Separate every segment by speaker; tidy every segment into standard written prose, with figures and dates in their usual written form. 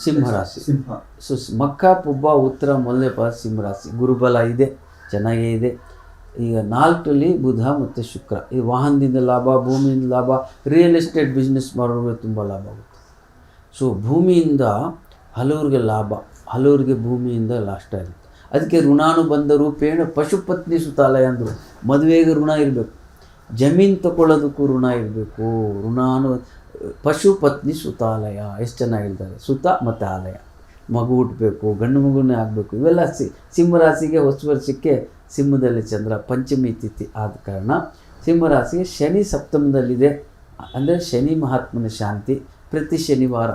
Speaker 1: ಸಿಂಹರಾಶಿ. ಸೊ ಮಕ್ಕ ಪುಬ್ಬ ಉತ್ತರ ಮೊದಲನೇ ಪಾದ ಸಿಂಹರಾಶಿ. ಗುರುಬಲ ಇದೆ, ಚೆನ್ನಾಗೇ ಇದೆ. ಈಗ 4ರಲ್ಲಿ ಬುಧ ಮತ್ತು ಶುಕ್ರ. ಈ ವಾಹನದಿಂದ ಲಾಭ, ಭೂಮಿಯಿಂದ ಲಾಭ, ರಿಯಲ್ ಎಸ್ಟೇಟ್ ಬಿಸ್ನೆಸ್ ಮಾಡೋರಿಗೆ ತುಂಬ ಲಾಭ ಆಗುತ್ತೆ. ಸೊ ಭೂಮಿಯಿಂದ ಹಲವರಿಗೆ ಲಾಭ, ಹಲವರಿಗೆ ಭೂಮಿಯಿಂದ ನಷ್ಟ ಆಗುತ್ತೆ. ಅದಕ್ಕೆ ಋಣಾನುಬಂಧ ರೂಪೇಣ ಪಶುಪತ್ನಿ ಸುತಾಲಯ ಅಂದರು. ಮದುವೆಗೆ ಋಣ ಇರಬೇಕು, ಜಮೀನು ತಗೊಳ್ಳೋದಕ್ಕೂ ಋಣ ಇರಬೇಕು. ಪಶುಪತ್ನಿ ಸುತಾಲಯ ಎಷ್ಟು ಚೆನ್ನಾಗಿ ಹೇಳ್ತಾರೆ. ಸುತ ಮತ್ತು ಆಲಯ, ಮಗು ಹುಟ್ಟಬೇಕು, ಗಂಡು ಮಗುನೇ ಆಗಬೇಕು. ಇವೆಲ್ಲ ಸಿಂಹರಾಶಿಗೆ ಹೊಸ ವರ್ಷಕ್ಕೆ ಸಿಂಹದಲ್ಲಿ ಚಂದ್ರ ಪಂಚಮಿ ತಿಥಿ ಆದ ಕಾರಣ ಸಿಂಹರಾಶಿಗೆ ಶನಿ ಸಪ್ತಮದಲ್ಲಿದೆ. ಅಂದರೆ ಶನಿ ಮಹಾತ್ಮನ ಶಾಂತಿ. ಪ್ರತಿ ಶನಿವಾರ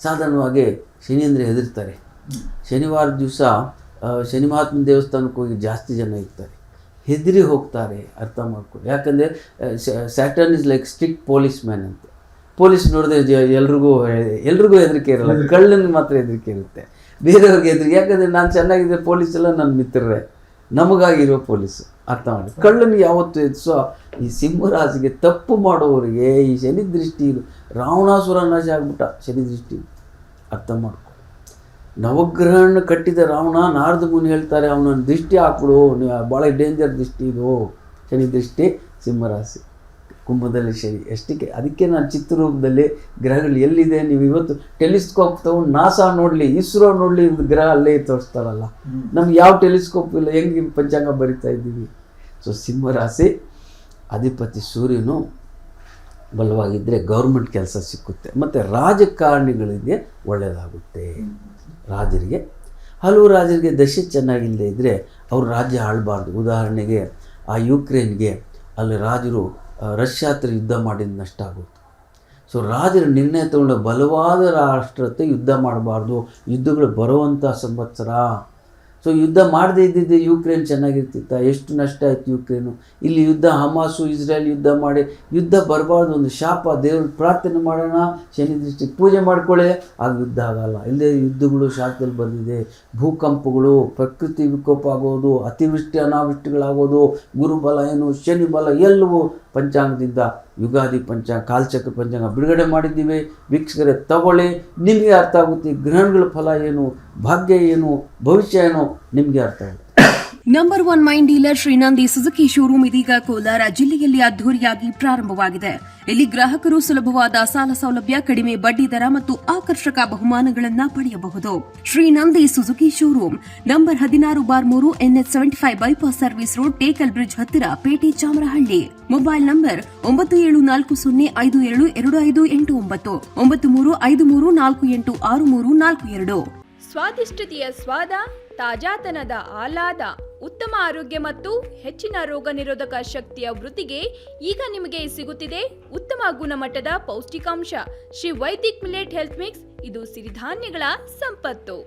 Speaker 1: ಸಾಧಾರಣವಾಗಿ ಶನಿ ಅಂದರೆ ಹೆದರ್ತಾರೆ. ಶನಿವಾರ ದಿವಸ ಶನಿ ಮಹಾತ್ಮನ ದೇವಸ್ಥಾನಕ್ಕೆ ಹೋಗಿ ಜಾಸ್ತಿ ಜನ ಇರ್ತಾರೆ, ಹೆದರಿ ಹೋಗ್ತಾರೆ. ಅರ್ಥ ಮಾಡ್ಕೊಳ್ಳಿ. ಯಾಕಂದರೆ Saturn is like strict police man ಅಂತ. ಪೊಲೀಸ್ ನೋಡಿದ್ರೆ ಎಲ್ರಿಗೂ ಹೆದರಿಕೆ ಇರಲ್ಲ, ಕಳ್ಳನಿಗೆ ಮಾತ್ರ ಹೆದರಿಕೆ ಇರುತ್ತೆ, ಬೇರೆಯವ್ರಿಗೆ ಹೆದರಿಕೆ. ಯಾಕಂದರೆ ನಾನು ಚೆನ್ನಾಗಿದ್ದರೆ ಪೊಲೀಸೆಲ್ಲ ನನ್ನ ಮಿತ್ರರೇ, ನಮಗಾಗಿರೋ ಪೊಲೀಸು. ಅರ್ಥ ಮಾಡಿ. ಕಳ್ಳನಿಗೆ ಯಾವತ್ತೂ ಎದುರಿಸೋ ಈ ಸಿಂಹರಾಶಿಗೆ ತಪ್ಪು ಮಾಡೋರಿಗೆ ಈ ಶನಿ ದೃಷ್ಟಿ ರಾವಣಾಸುರ ನಾಶ ಆಗ್ಬಿಟ್ಟ ಶನಿ ದೃಷ್ಟಿ. ಅರ್ಥ ಮಾಡ್ಕೊ. ನವಗ್ರಹಣ ಕಟ್ಟಿದ ರಾವಣ ನಾರದ ಮುನಿ ಹೇಳ್ತಾರೆ, ಅವನನ್ನು ದೃಷ್ಟಿ ಹಾಕ್ಬಿಡು, ಭಾಳ ಡೇಂಜರ್ ದೃಷ್ಟಿ ಇದು. ಶನಿ ದೃಷ್ಟಿ ಸಿಂಹರಾಶಿ, ಕುಂಭದಲ್ಲಿ ಶನಿ ಎಷ್ಟಕ್ಕೆ. ಅದಕ್ಕೆ ನಾನು ಚಿತ್ರರೂಪದಲ್ಲಿ ಗ್ರಹಗಳು ಎಲ್ಲಿದೆ, ನೀವು ಇವತ್ತು ಟೆಲಿಸ್ಕೋಪ್ ತಗೊಂಡು ನಾಸಾ ನೋಡಲಿ, ಇಸ್ರೋ ನೋಡಲಿ, ಇದು ಗ್ರಹ ಅಲ್ಲೇ ತೋರಿಸ್ತಾರಲ್ಲ. ನಮ್ಗೆ ಯಾವ ಟೆಲಿಸ್ಕೋಪ್ ಇಲ್ಲ, ಹೆಂಗೆ ಪಂಚಾಂಗ ಬರಿತಾ ಇದ್ದೀವಿ. ಸೊ ಸಿಂಹರಾಶಿ ಅಧಿಪತಿ ಸೂರ್ಯನು ಬಲವಾಗಿದ್ದರೆ ಗೌರ್ಮೆಂಟ್ ಕೆಲಸ ಸಿಕ್ಕುತ್ತೆ, ಮತ್ತು ರಾಜಕಾರಣಿಗಳಿಗೆ ಒಳ್ಳೆಯದಾಗುತ್ತೆ. ರಾಜರಿಗೆ ಹಲವು ರಾಜರಿಗೆ ದಶೆ ಚೆನ್ನಾಗಿಲ್ಲದೆ ಇದ್ದರೆ ಅವ್ರ ರಾಜ್ಯ ಆಳಬಾರ್ದು. ಉದಾಹರಣೆಗೆ ಆ ಯುಕ್ರೇನ್ಗೆ ಅಲ್ಲಿ ರಾಜರು ರಷ್ಯಾ ಹತ್ರ ಯುದ್ಧ ಮಾಡಿದ ನಷ್ಟ ಆಗುತ್ತೆ. ಸೊ ರಾಜರ ನಿರ್ಣಯ ತಗೊಂಡು ಬಲವಾದ ರಾಷ್ಟ್ರ ಹತ್ರ ಯುದ್ಧ ಮಾಡಬಾರ್ದು. ಯುದ್ಧಗಳು ಬರುವಂಥ ಸಂವತ್ಸರ. ಸೊ ಯುದ್ಧ ಮಾಡದೇ ಇದ್ದಿದ್ದೆ ಯುಕ್ರೇನ್ ಚೆನ್ನಾಗಿರ್ತಿತ್ತ. ಎಷ್ಟು ನಷ್ಟ ಆಯಿತು ಯುಕ್ರೇನು. ಇಲ್ಲಿ ಯುದ್ಧ ಹಮಾಸು ಇಸ್ರೇಲ್ ಯುದ್ಧ ಮಾಡಿ, ಯುದ್ಧ ಬರಬಾರ್ದು, ಒಂದು ಶಾಪ. ದೇವ್ರಿಗೆ ಪ್ರಾರ್ಥನೆ ಮಾಡೋಣ, ಶನಿ ದೃಷ್ಟಿ ಪೂಜೆ ಮಾಡ್ಕೊಳ್ಳಿ, ಆಗ ಯುದ್ಧ ಆಗಲ್ಲ. ಇಲ್ಲದೆ ಯುದ್ಧಗಳು ಶಾಸ್ತ್ರದಲ್ಲಿ ಬಂದಿದೆ. ಭೂಕಂಪಗಳು, ಪ್ರಕೃತಿ ವಿಕೋಪ ಆಗೋದು, ಅತಿವೃಷ್ಟಿ ಅನಾವೃಷ್ಟಿಗಳಾಗೋದು, ಗುರುಬಲ ಏನು, ಶನಿ ಬಲ ಎಲ್ಲವೂ ಪಂಚಾಂಗದಿಂದ ಯುಗಾದಿ ಪಂಚಾಂಗ, ಕಾಲಚಕ್ರ ಪಂಚಾಂಗ ಬಿಡುಗಡೆ ಮಾಡಿದ್ದೀವಿ. ವೀಕ್ಷಕರೇ ತಗೊಳ್ಳಿ, ನಿಮಗೆ ಅರ್ಥ ಆಗುತ್ತೆ. ಗ್ರಹಣಗಳ ಫಲ ಏನು, ಭಾಗ್ಯ ಏನು, ಭವಿಷ್ಯ ಏನು ನಿಮಗೆ ಅರ್ಥ ಆಗುತ್ತೆ.
Speaker 2: Number 1 main dealer Shrinandi Suzuki showroom ಇದೀಗ ಕೋಲಾರ ಜಿಲ್ಲೆಯಲ್ಲಿ ಅದ್ದೂರಿಯಾಗಿ ಪ್ರಾರಂಭವಾಗಿದೆ. ಇಲ್ಲಿ ಗ್ರಾಹಕರು ಸುಲಭವಾದ ಸಾಲ ಸೌಲಭ್ಯ, ಕಡಿಮೆ ಬಡ್ಡಿ ದರ ಮತ್ತು ಆಕರ್ಷಕ ಬಹುಮಾನಗಳನ್ನು ಪಡೆಯಬಹುದು. Shrinandi Suzuki showroom number 16/3 NH 75 bypass service road, Tekal bridge ಹತ್ತಿರ, ಪೇಟೆ, ಚಾಮರಹಳ್ಳಿ. Mobile number 9740572589 9353486342.
Speaker 3: ಸ್ವಾದಿಷ್ಟತೆಯ ಸ್ವಾದ, ತಾಜಾತನದ ಆಹ್ಲಾದ, ಉತ್ತಮ ಆರೋಗ್ಯ ಮತ್ತು ಹೆಚ್ಚಿನ ರೋಗ ನಿರೋಧಕ ಶಕ್ತಿಯ ವೃದ್ಧಿಗೆ ಈಗ ನಿಮಗೆ ಸಿಗುತ್ತಿದೆ ಉತ್ತಮ ಗುಣಮಟ್ಟದ ಪೌಷ್ಟಿಕಾಂಶ. Shri Vaidik millet health mix. ಇದು ಸಿರಿಧಾನ್ಯಗಳ ಸಂಪತ್ತು.